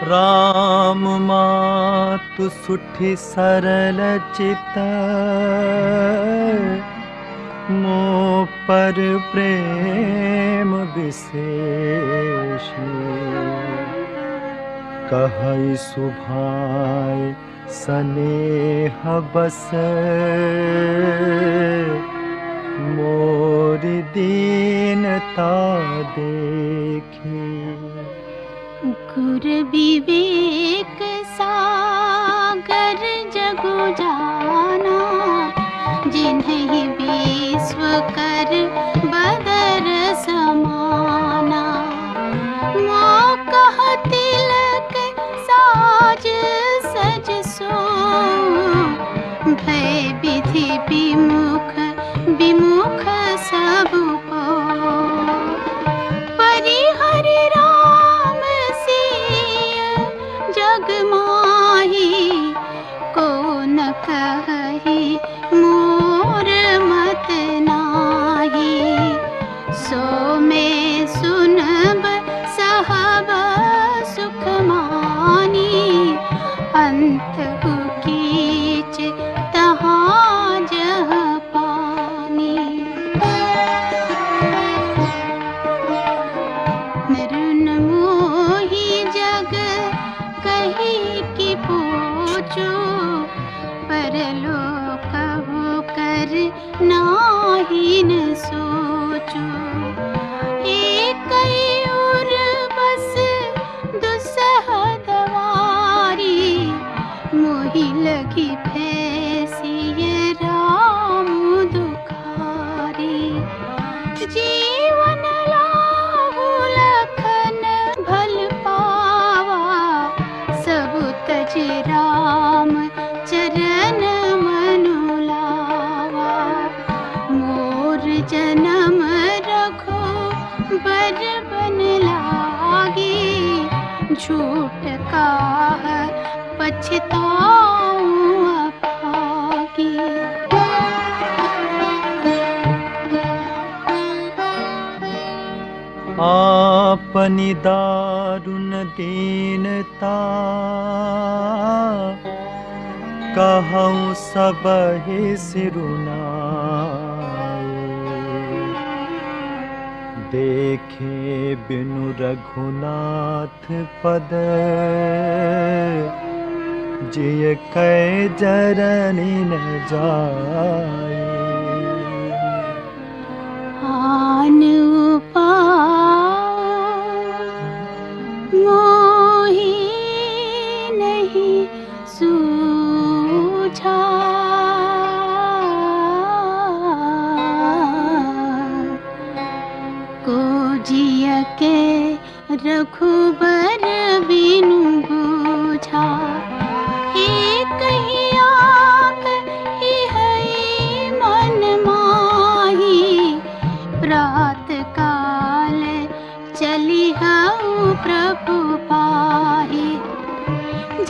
राम मातु सुठी सरल चित, मोह पर प्रेम विशेष। कहै सुभाए स्नेह बस, मोरी दीनता देखी। गुर विवेक सागर जगु जाना, जिन्हि विश्व कर बदर समाना। मोह कह तिलक साज सज सो, भय विधि विमुख विमुख सब को। परिहरि राम सिय जग माही, को न कहि मोर मत नाही। सो में सुनब सहब सुख मानी, अंत कीच तहाँ जह पानी। नरुन मोही जग कही कि पूछो, परलोक हो कर नाही न सोचो। एक और बस दुसह दवारी, मोहि लगी फैसिय राम दुखारी। जीवन लाहु लखन भल पावा, सब तज राम चरण मनु लावा। मोर जन्म रघु बर बन लागी, झूठ काह पछताऊं अभागी। आपनि दारुण दीनता, कहूँ सबहि सिरुनाए। देखे बिनु रघुनाथ पद, जिय कै जरनि न जाए। आन उपाय मोहि नहीं सूझा, को जिय के रघुबर बिनु बूझा। एक ही आँख ही है मन माही, प्रात काल चली हूँ प्रभु पाही।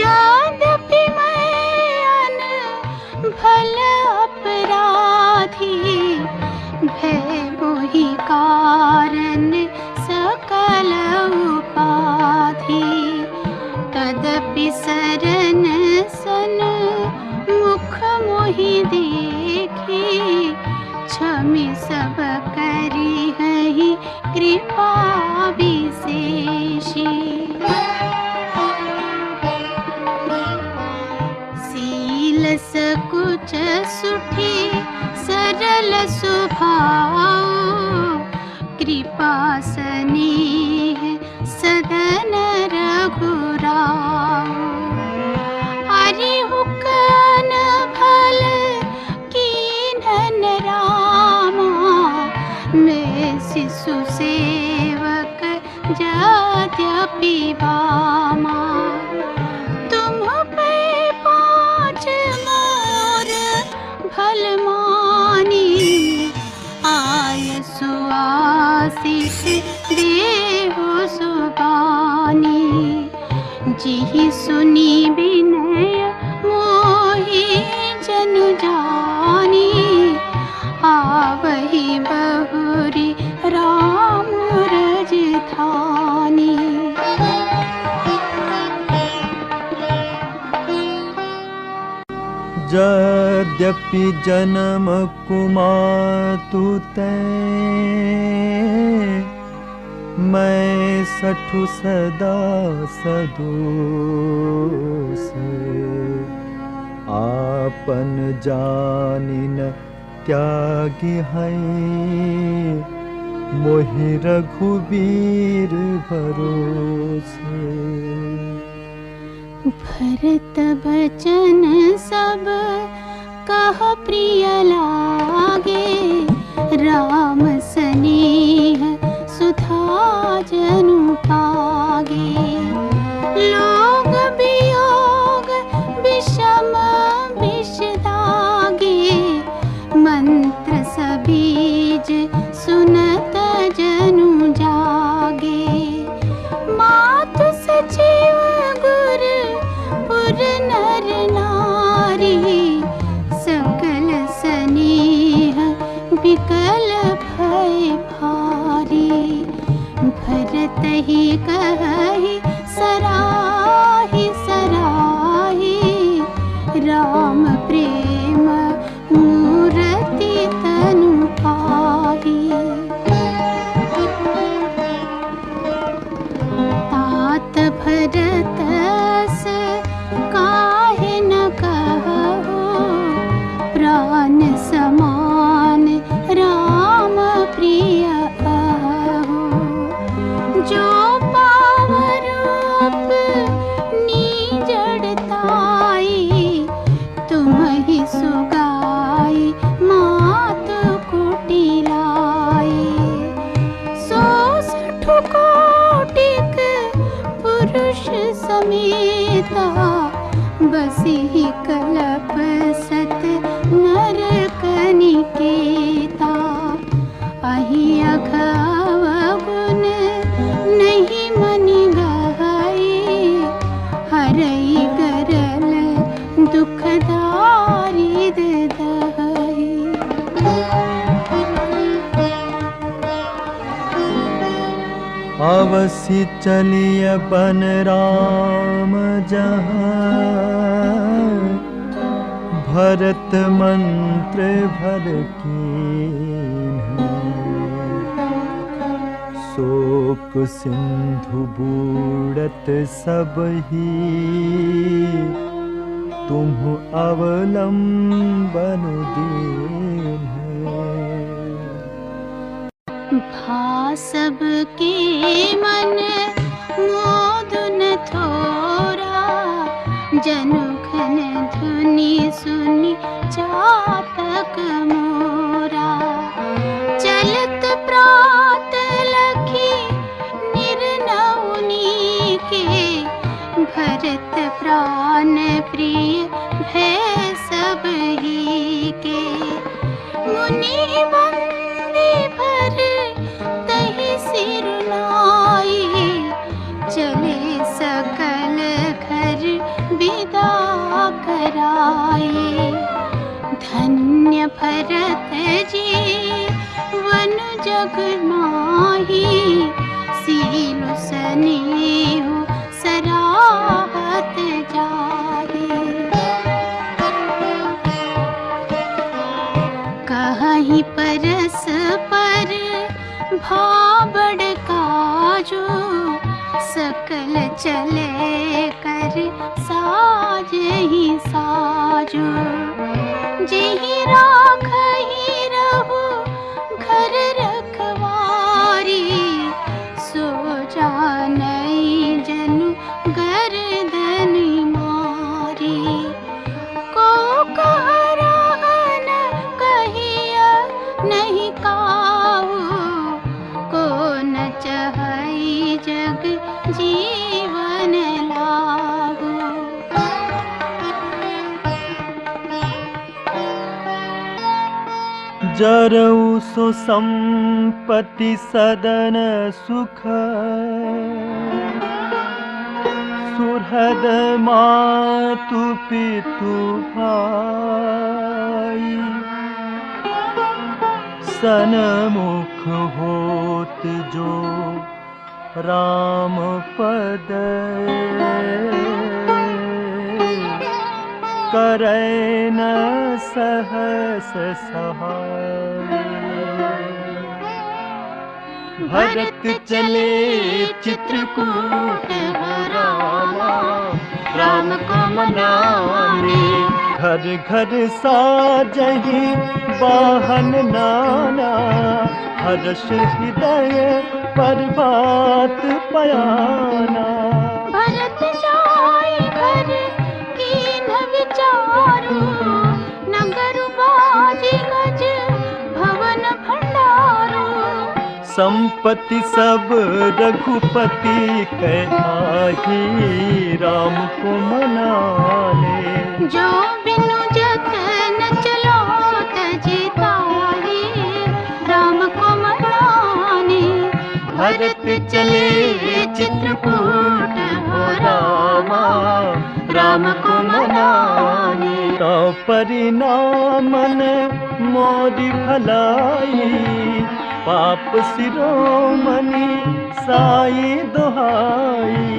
यद्यपि मैं अनभल अपराधी, भय मोहि कारण सकल उपाधि। तदपि शरण सन मुख मोहि देखी, क्षमि सब करी है कृपा विशेषी। शील सकुच सुठी सरल स्वभाव, कृपा स्नेह सदन रघुराव। हरिहुकन भल कीन्हन रामा, मैं शिशु सेवक यद्यपि बामा। तुम पे पाँच मोर भल मानी, आय सुआशीष देहु सुबानी। जिहि सुनी विनय मोहि जनु जानी, आवहि बहुरी राम रज धानी। यद्यपि जन्म कुमातु तैं, मैं सठु सदा सदोष। आपन जानिन त्यागी हैं, मोहि रघुबीर भरोसे। भरत बचन सब कह प्रिय लागे, राम स्नेह सुधा जनु पागे। लोग वियोग विषम विष दागे, मंत्र सबीज सुनत जनु जागे। मातु सचिव गुर पुर नर नारी, सकल स्नेह विकल भय भारी। भरत ही कहि सराहि सराहि, राम प्रेम मूरति तनु पाहि। तात भरतस काहे न कहो, प्राण समान राम प्रिय अहो। जो पावर अपनी जड़ताई, तुम्हि सुगाई मात कुटी लाई। सो सठु कोटिक पुरुष समेता, बसी कलप सत नर कनिकेता। अहि अघव गुण नहीं मनि गहई, हरई गरल दुख दारिद दहई। अवसि चलिय बन राम जहाँ, भरत मंत्र भर कीन्ह। शोक सिंधु बूढ़त सबही, तुम अवलंबन दीन्ह। भा सब के मन मोदु न थोरा, जनु घन धुनि सुनि चातक मोरा। चलत प्रात लखी निर्नौनी के, भरत प्राण प्रिय भय सब ही के। मुनि वंदे भर तहि सिर नाई, चले सकल घर विदा कराए। धन्य भरत जी वन जग माही, सीलु स्नेहु सराहत जाहि। कहि परस पर भाबड़ काजो, सकल चले कर साज ही साजो। जेहि राखहि रहु घर रखवारी, सो जानई जनु गर्दन मारी। को कह रहन कहिया नहीं काहू, को न चहई जग जीवन लाहू। जरऊ सो संपत्ति सदन सुख, सुहृद मातु पितु भाई। सनमुख होत जो राम पद, करे न सहस सहाय। भरत चले चित्रकूट हो रामा, राम को मनाने। घर घर साजहि वाहन नाना, हर्ष हृदय पर बात पयाना। भरत जाय घर कीन विचारु, नगर बाजी गज भवन भंडारो। संपत्ति सब रघुपति कहाही, राम को मनाने। जो बिनु जतन चलो तजिताही, राम को मनाने। भरत चले चित्रकूट हो रामा, राम को मनाने। तो परिणामन मोरी भलाई, पाप शिरोमणि साई दुहाई।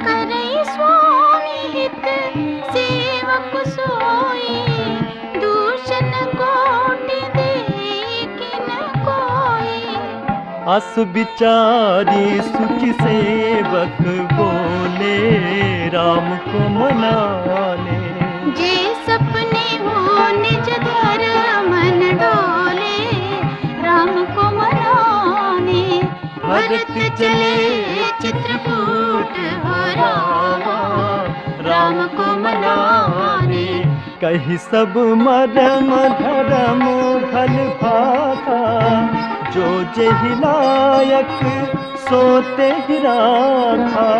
करे स्वामी हित सेवक सोई, दूषण कोटि देखिन कोई। अस विचारी सुचि सेवक बोले, राम को मनाने। जे सपने हो निज धर्मन डोले, राम को मनाने। भरत चले चित्रकूट हो रामा, राम को मनाने। कही सब मरम धर्म भल भागा, जो जेहि लायक सोते ही राखा।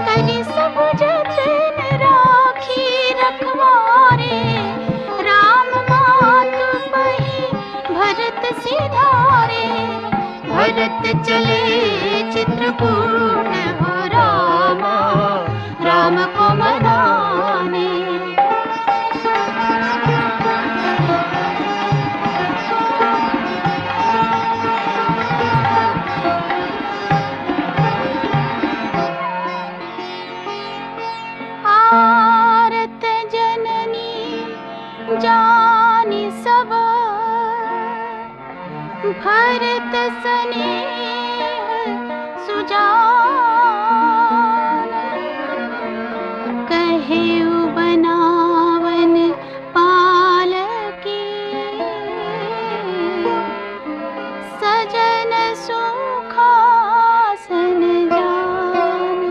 करी सब जतन राखी रखवारे, राम मातु पही भरत सिधारे। भरत चले चित्रकूट हो रामा, राम को मनाने। आरत जननी जानी सब, भरत स्नेह सुजान। कहेउ बनावन पालकी, सजन सुखासन जान।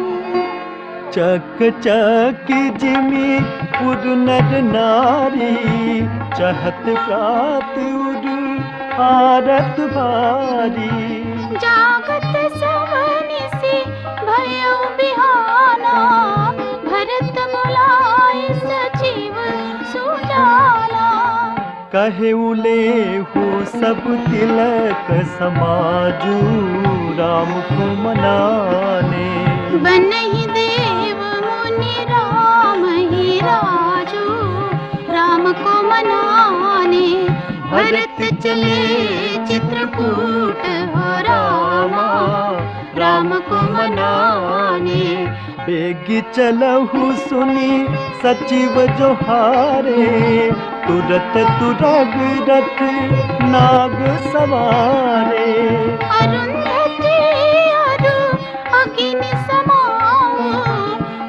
चक चक जिमि पुर नर नारी, चहत प्रात उर आरत भारी। जागत सवनिसि भयउ बिहाना, भरत बुलाए सचिव सुजाना। कहे लेहु सब तिलक समाजू, राम को मनाने। बनहि देव मुनि राम ही राजू, राम को मनाने। भरत चले चित्रकूट हो रामा, राम को मनाने। बेगी चलहु सुनी सचिव जोहारे, तुरत तुरग रथ नाग सवारे। अरुंधति अरु अग्नि समाओ,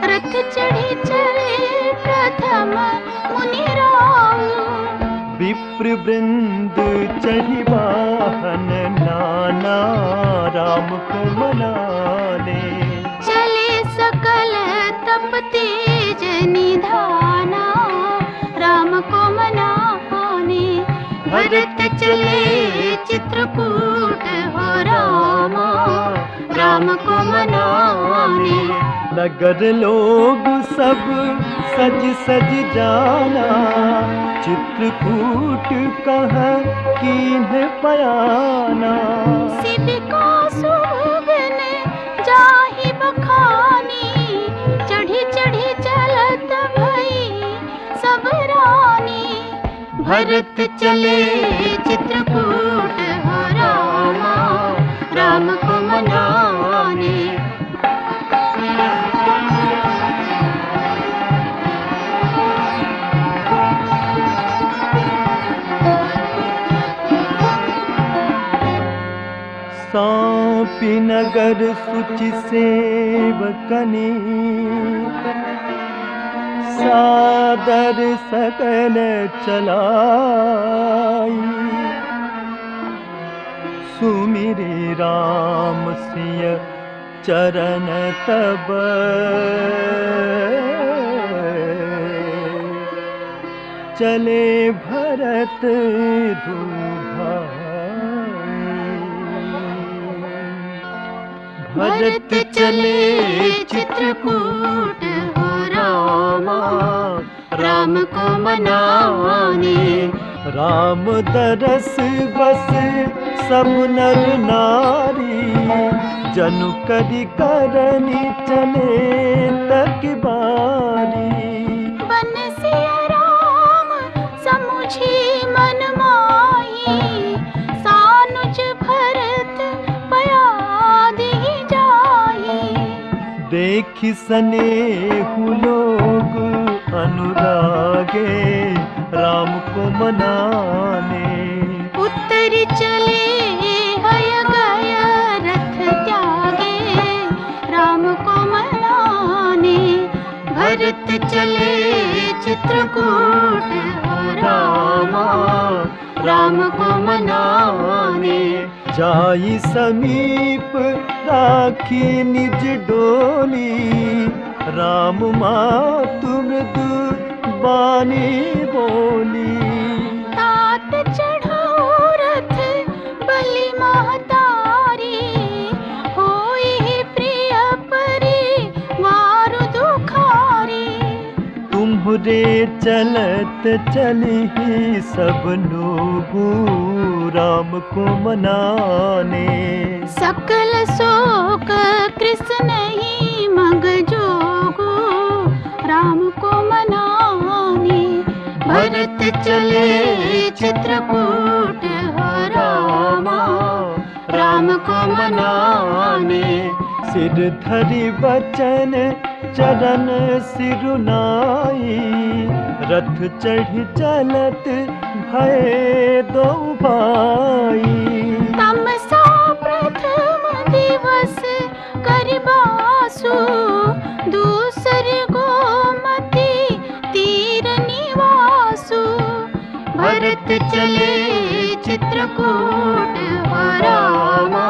रथ चढ़ी चले प्रथम मुनि राव। विप्र वृंद चढ़ी वाहन नाना, राम को मनाने। चले सकल तप तेज निधाना, राम को मनाने। भरत चले चित्रकूट हो रामा, राम को मनाने। नगर लोग सब सज सज जाना, चित्रकूट कह कीन्ह पयाना। शिविका सुगन जाहि बखानी, चढ़ी चढ़ी चलत भई सब रानी। भरत चले चित्रकूट हो रामा, राम को मनाने। विनगर सुचि सेवकनी सादर सकल चलाई सुमिरे राम सिय चरण तब चले भरत भरत चले चित्रकूट हो रामा राम को मनाने राम दरस बस सब नर नारी जनु करि करनी चले तक बारी बन सिया राम समुझी मन माही सानुज भरत पयाद ही जाही देखि स्नेहु लोग अनुरागे राम को मनाने उत्तर चले हय गय रथ त्यागे राम को मनाने भरत चले चित्रकूट हो रामा राम को मनाने जाई समीप राखी निज डोली राम मातु मृदु बानी बोली तात चढ़ो रथ बलि महतारी होई प्रिय परि वारु दुखारी तुम्हरे चलत चली सब लोगू राम को मनाने सकल शोक कृष्ण ही मग जोगु राम को मनाने भरत चले चित्रकूट हो रामा राम को मनाने सिर धरि बचन चरण सिरुनाई रथ चढ़ी चलत भय दो भाई तमसा प्रथम दिवस करिबासु दूसर गोमती तीर निवासु भरत चले चित्रकूट हो रामा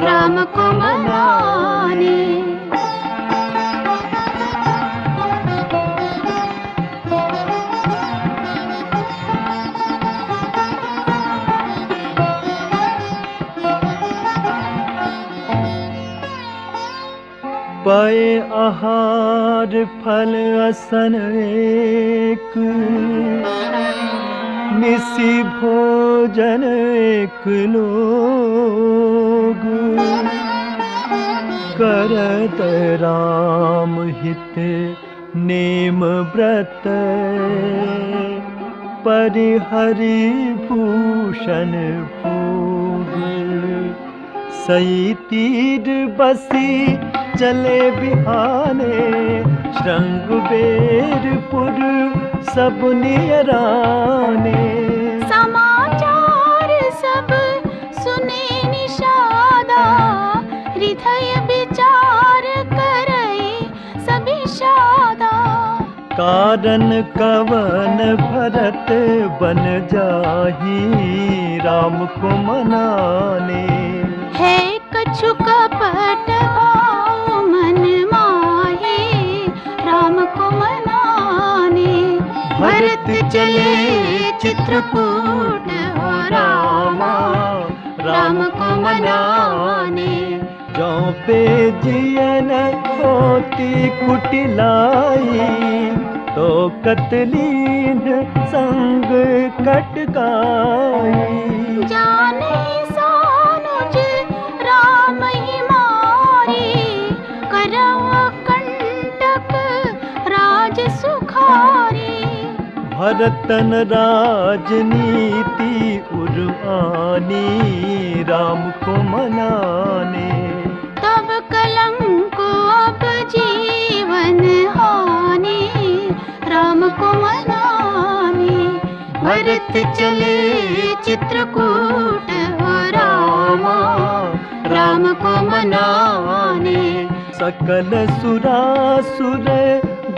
राम को मनाने पाए आहार फल असन एक निसी भोजन एक लोग करत राम हित नेम व्रत परिहरि भूषण भोग सई तीर बसी चले बिहाने श्रृंगबेरपुर सब नियराने समाचार सब सुने निषादा हृदय विचार करई सभी शादा कारण कवन भरत बन जाही राम को मनाने है कछु कपट भाव मन माहे राम को मनाने भरत चले चित्रकूट हो रामा राम को मनाने जो पे जियन होती कुटिलाई तो कतलीन संग कटकाई जाने सानुज राम ही मारे करव कंटक राज सुखारी भरतन राजनीति उर्वानी राम को मनाने तब कलंक अब जीवन हानि राम को मनाने भरत चले चित्रकूट हो रामा राम राम को मनाने। सकल सुरासुर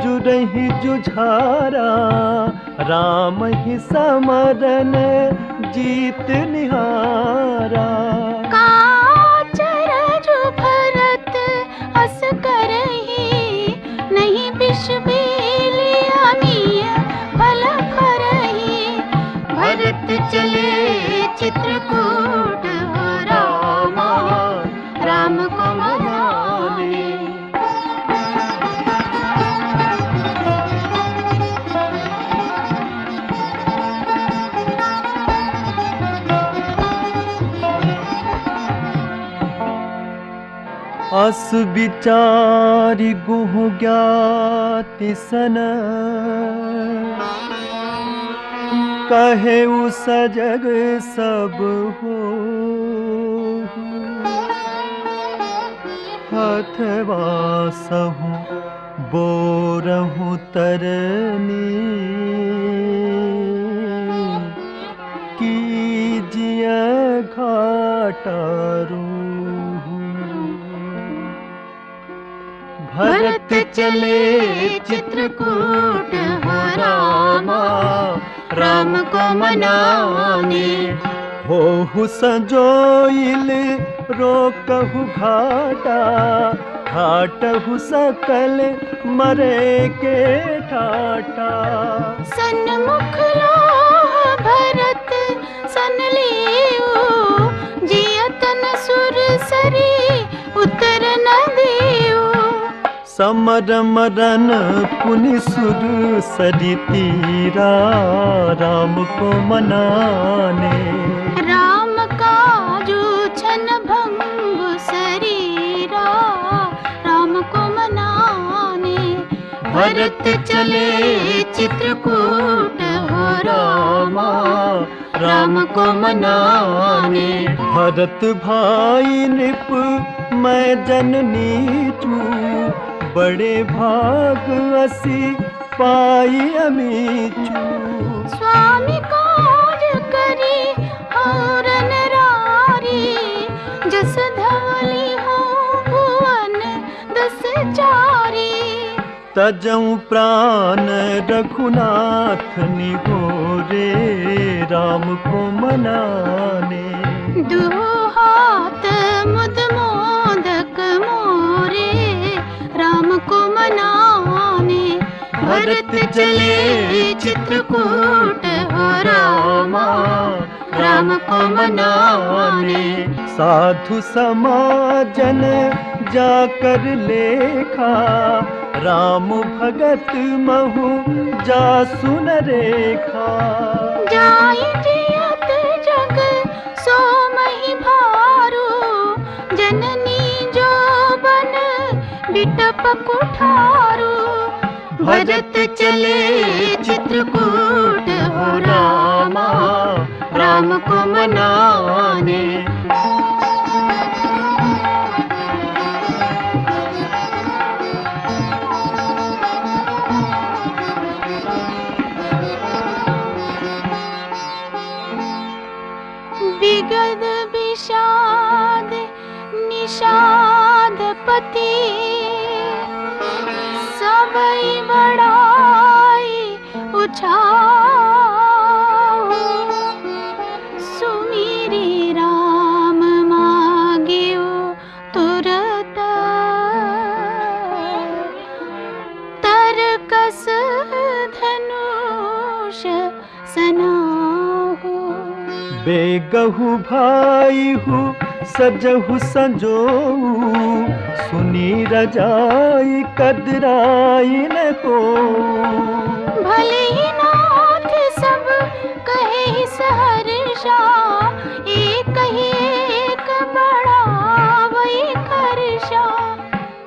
जुरहि जुझारा, राम ही समरन जीत निहारा। काचर जो भरत अस करही, नहीं बिष बेली अमीय फल फरही। भरत चले चित्रकूट हो रामा, राम को मनाने। अस विचारि गुहु ज्ञाति सन, कहे सजग सब हो। हथवा सहु बोरहु तरनी, कीजिय घाटारू। भरत चले चित्रकूट हो रामा, राम को मनाने। होहु संजोइल रोकहु घाटा, घाटहु सकल मरे के ठाटा। सन्मुख लोह भरत सन लेऊ, जियतन सुर सरी उतर न देऊ। समर मरन पुनि सुर सरि तीरा, राम को मनाने। राम काजू छन भंग शरीरा, राम को मनाने। भरत चले चित्रकूट हो रामा, राम को मनाने। भरत भाई नृप मैं जननी चू, बड़े भाग असी पाई अमीचू। स्वामी काज करी और नरारी, जस धवली हो भुवन दस चारी। तजऊ प्राण रघुनाथ निहोरे, राम को मनाने। दुहु हाथ मुद मोदक मोरे, राम को मनाने। भरत चले चित्रकूट हो रामा, राम को मनाने। साधु समाजन जाकर लेखा, राम भगत महु जासु न रेखा। जाई जियत जग सो मही भारू, जननी जो बन बिटप कुठारू। भरत चले चित्रकूट हो रामा, राम को मनाने। विगद विषाद निषाद पति, सबई बड़ाई उछाओ। सुमिरी राम मांगियो तुरत, तरकस धनुष सनाहु। बेगहु भाई हु सजहु संजोऊ, सुनी रजाई कदराई न को। भले ही नाथ सब कहे ही सहर्षा, एक ही एक बड़ा वही खर्षा।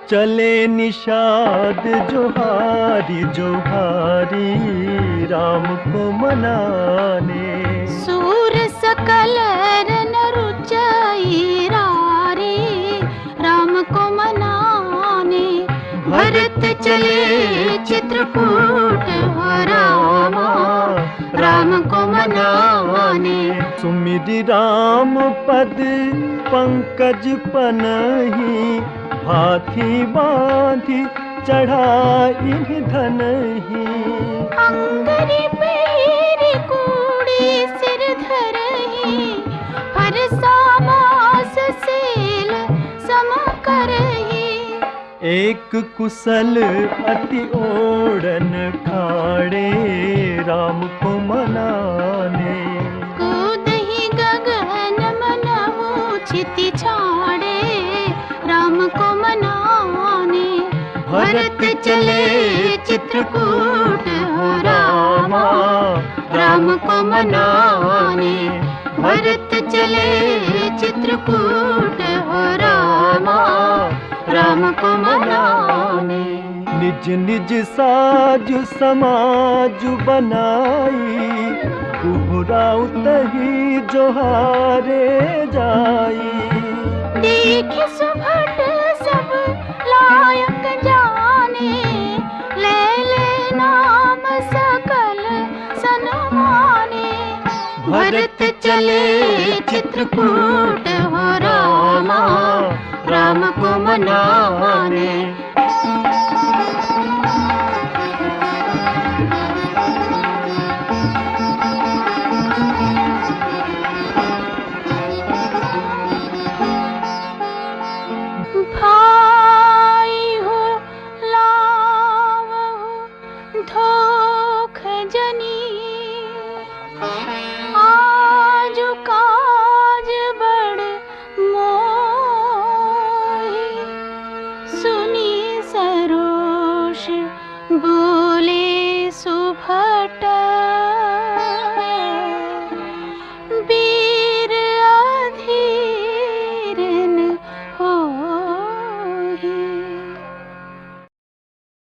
चले निषाद जोहारी जोहारी, राम को मनाने। सूर सकल रन रुचई रारी, राम को मनाने। भरत चले चित्रकूट हो रामा, राम को मनाने। सुमिरि राम पद पंकज पनही हाथी बांधी चढ़ाई धनही। अंगरी पेरी कूड़ी सिर धरही फरसा बास सेल सम करही। एक कुशल अति ओढ़न खाड़े राम को मनाने। कूदहि गगन मनहु छिति छाड़े राम को मनाने। भरत चले चित्रकूट हो रामा राम को मनाने। भरत चले चित्रकूट हो रामा राम को मनाने। निज निज साज समाज बनाई उभराउ तही जोहारे जाई। देख सुभट सब लायक जाने ले नाम सकल सन्माने। भरत चले चित्रकूट हो रामा राम को मनाने। भाई हो लावहु धोख जनी आज काज बड़ मोही। सुनी सरोष बोले सुभट